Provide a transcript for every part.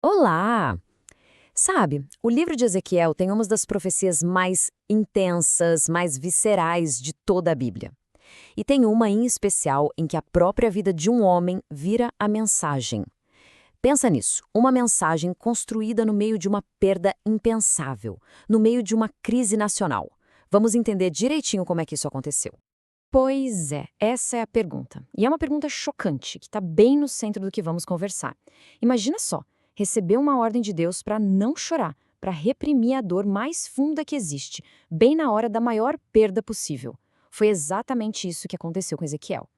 Olá! Sabe, o livro de Ezequiel tem uma das profecias mais intensas, mais viscerais de toda a Bíblia. E tem uma em especial em que a própria vida de um homem vira a mensagem. Pensa nisso, uma mensagem construída no meio de uma perda impensável, no meio de uma crise nacional. Vamos entender direitinho como é que isso aconteceu. Pois é, essa é a pergunta. E é uma pergunta chocante, que está bem no centro do que vamos conversar. Imagina só, receber uma ordem de Deus para não chorar, para reprimir a dor mais funda que existe, bem na hora da maior perda possível. Foi exatamente isso que aconteceu com Ezequiel.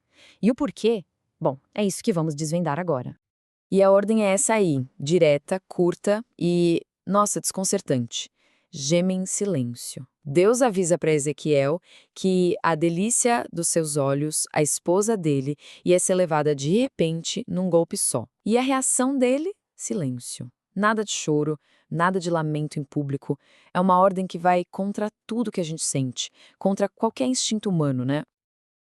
E o porquê? Bom, é isso que vamos desvendar agora. E a ordem é essa aí, direta, curta e, nossa, desconcertante. Geme em silêncio. Deus avisa para Ezequiel que a delícia dos seus olhos, a esposa dele, ia ser levada de repente num golpe só. E a reação dele? Silêncio. Nada de choro, nada de lamento em público. É uma ordem que vai contra tudo que a gente sente, contra qualquer instinto humano, né?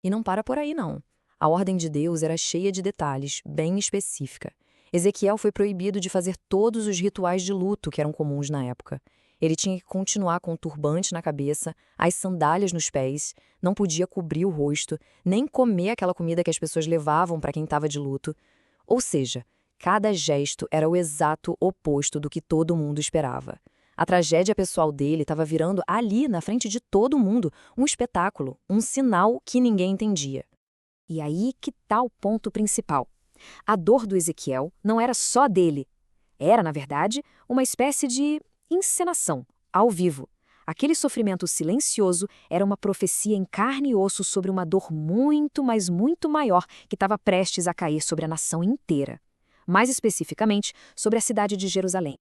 E não para por aí, não. A ordem de Deus era cheia de detalhes, bem específica. Ezequiel foi proibido de fazer todos os rituais de luto que eram comuns na época. Ele tinha que continuar com o turbante na cabeça, as sandálias nos pés, não podia cobrir o rosto, nem comer aquela comida que as pessoas levavam para quem estava de luto. Ou seja, cada gesto era o exato oposto do que todo mundo esperava. A tragédia pessoal dele estava virando ali, na frente de todo mundo, um espetáculo, um sinal que ninguém entendia. E aí que está o ponto principal. A dor do Ezequiel não era só dele. Era, na verdade, uma espécie de encenação, ao vivo. Aquele sofrimento silencioso era uma profecia em carne e osso sobre uma dor muito, mas muito maior que estava prestes a cair sobre a nação inteira. Mais especificamente, sobre a cidade de Jerusalém.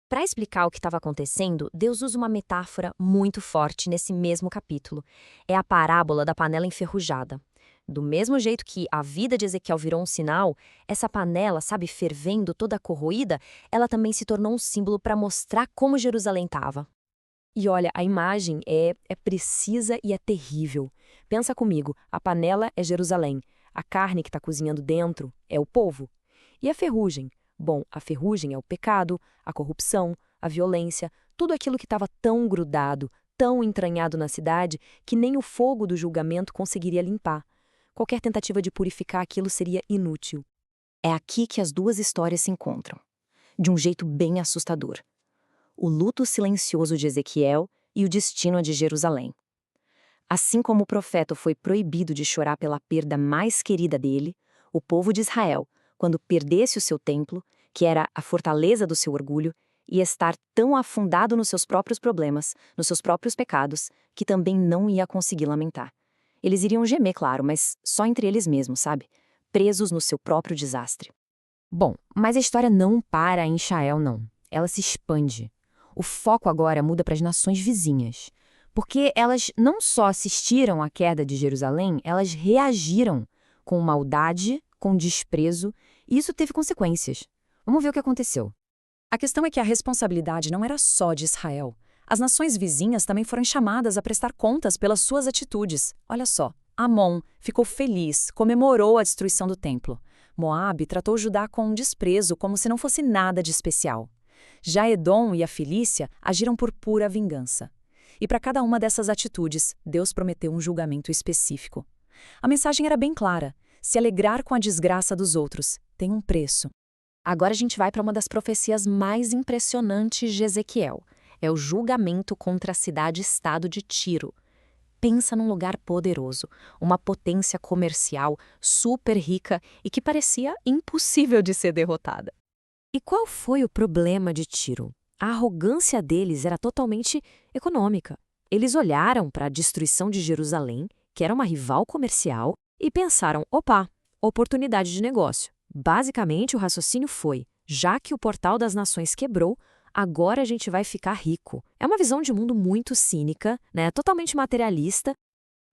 Para explicar o que estava acontecendo, Deus usa uma metáfora muito forte nesse mesmo capítulo. É a parábola da panela enferrujada. Do mesmo jeito que a vida de Ezequiel virou um sinal, essa panela, sabe, fervendo, toda corroída, ela também se tornou um símbolo para mostrar como Jerusalém estava. E olha, a imagem é precisa e é terrível. Pensa comigo, a panela é Jerusalém, a carne que está cozinhando dentro é o povo. E a ferrugem? Bom, a ferrugem é o pecado, a corrupção, a violência, tudo aquilo que estava tão grudado, tão entranhado na cidade, que nem o fogo do julgamento conseguiria limpar. Qualquer tentativa de purificar aquilo seria inútil. É aqui que as duas histórias se encontram, de um jeito bem assustador. O luto silencioso de Ezequiel e o destino de Jerusalém. Assim como o profeta foi proibido de chorar pela perda mais querida dele, o povo de Israel, quando perdesse o seu templo, que era a fortaleza do seu orgulho, ia estar tão afundado nos seus próprios problemas, nos seus próprios pecados, que também não ia conseguir lamentar. Eles iriam gemer, claro, mas só entre eles mesmos, sabe? Presos no seu próprio desastre. Bom, mas a história não para em Israel, não. Ela se expande. O foco agora muda para as nações vizinhas. Porque elas não só assistiram à queda de Jerusalém, elas reagiram com maldade, com desprezo, e isso teve consequências. Vamos ver o que aconteceu. A questão é que a responsabilidade não era só de Israel. As nações vizinhas também foram chamadas a prestar contas pelas suas atitudes. Olha só, Amon ficou feliz, comemorou a destruição do templo. Moabe tratou Judá com desprezo, como se não fosse nada de especial. Já Edom e a Filícia agiram por pura vingança. E para cada uma dessas atitudes, Deus prometeu um julgamento específico. A mensagem era bem clara: se alegrar com a desgraça dos outros tem um preço. Agora a gente vai para uma das profecias mais impressionantes de Ezequiel. É o julgamento contra a cidade-estado de Tiro. Pensa num lugar poderoso, uma potência comercial super rica e que parecia impossível de ser derrotada. E qual foi o problema de Tiro? A arrogância deles era totalmente econômica. Eles olharam para a destruição de Jerusalém, que era uma rival comercial, e pensaram: opa, oportunidade de negócio. Basicamente, o raciocínio foi: já que o portal das nações quebrou, agora a gente vai ficar rico. É uma visão de mundo muito cínica, né? Totalmente materialista.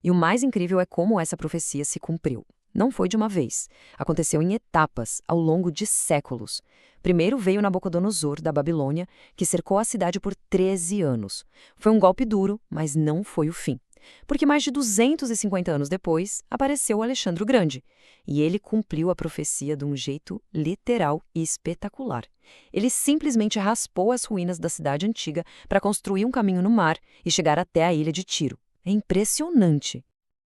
E o mais incrível é como essa profecia se cumpriu. Não foi de uma vez. Aconteceu em etapas, ao longo de séculos. Primeiro veio Nabucodonosor, da Babilônia, que cercou a cidade por 13 anos. Foi um golpe duro, mas não foi o fim. Porque mais de 250 anos depois, apareceu Alexandre o Grande. E ele cumpriu a profecia de um jeito literal e espetacular. Ele simplesmente raspou as ruínas da cidade antiga para construir um caminho no mar e chegar até a ilha de Tiro. É impressionante.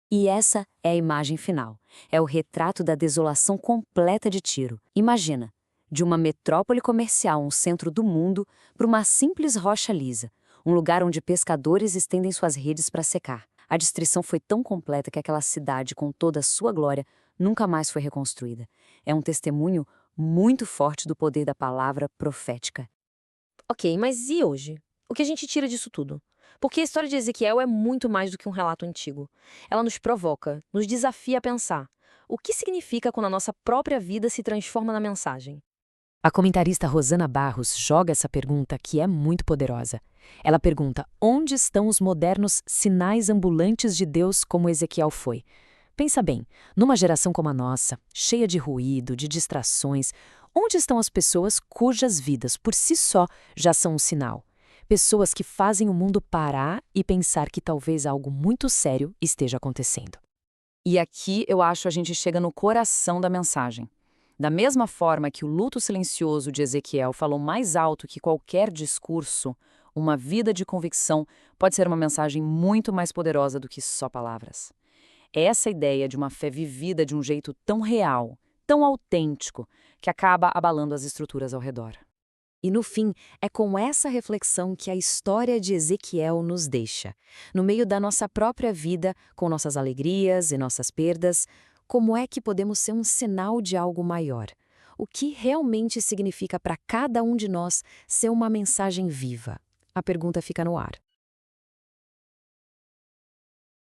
E essa é a imagem final. É o retrato da desolação completa de Tiro. Imagina, de uma metrópole comercial, um centro do mundo, para uma simples rocha lisa, um lugar onde pescadores estendem suas redes para secar. A destruição foi tão completa que aquela cidade, com toda a sua glória, nunca mais foi reconstruída. É um testemunho muito forte do poder da palavra profética. Ok, mas e hoje? O que a gente tira disso tudo? Porque a história de Ezequiel é muito mais do que um relato antigo. Ela nos provoca, nos desafia a pensar. O que significa quando a nossa própria vida se transforma na mensagem? A comentarista Rosana Barros joga essa pergunta que é muito poderosa. Ela pergunta: onde estão os modernos sinais ambulantes de Deus como Ezequiel foi? Pensa bem, numa geração como a nossa, cheia de ruído, de distrações, onde estão as pessoas cujas vidas por si só já são um sinal? Pessoas que fazem o mundo parar e pensar que talvez algo muito sério esteja acontecendo. E aqui eu acho a gente chega no coração da mensagem. Da mesma forma que o luto silencioso de Ezequiel falou mais alto que qualquer discurso, uma vida de convicção pode ser uma mensagem muito mais poderosa do que só palavras. É essa ideia de uma fé vivida de um jeito tão real, tão autêntico, que acaba abalando as estruturas ao redor. E no fim, é com essa reflexão que a história de Ezequiel nos deixa. No meio da nossa própria vida, com nossas alegrias e nossas perdas, como é que podemos ser um sinal de algo maior? O que realmente significa para cada um de nós ser uma mensagem viva? A pergunta fica no ar.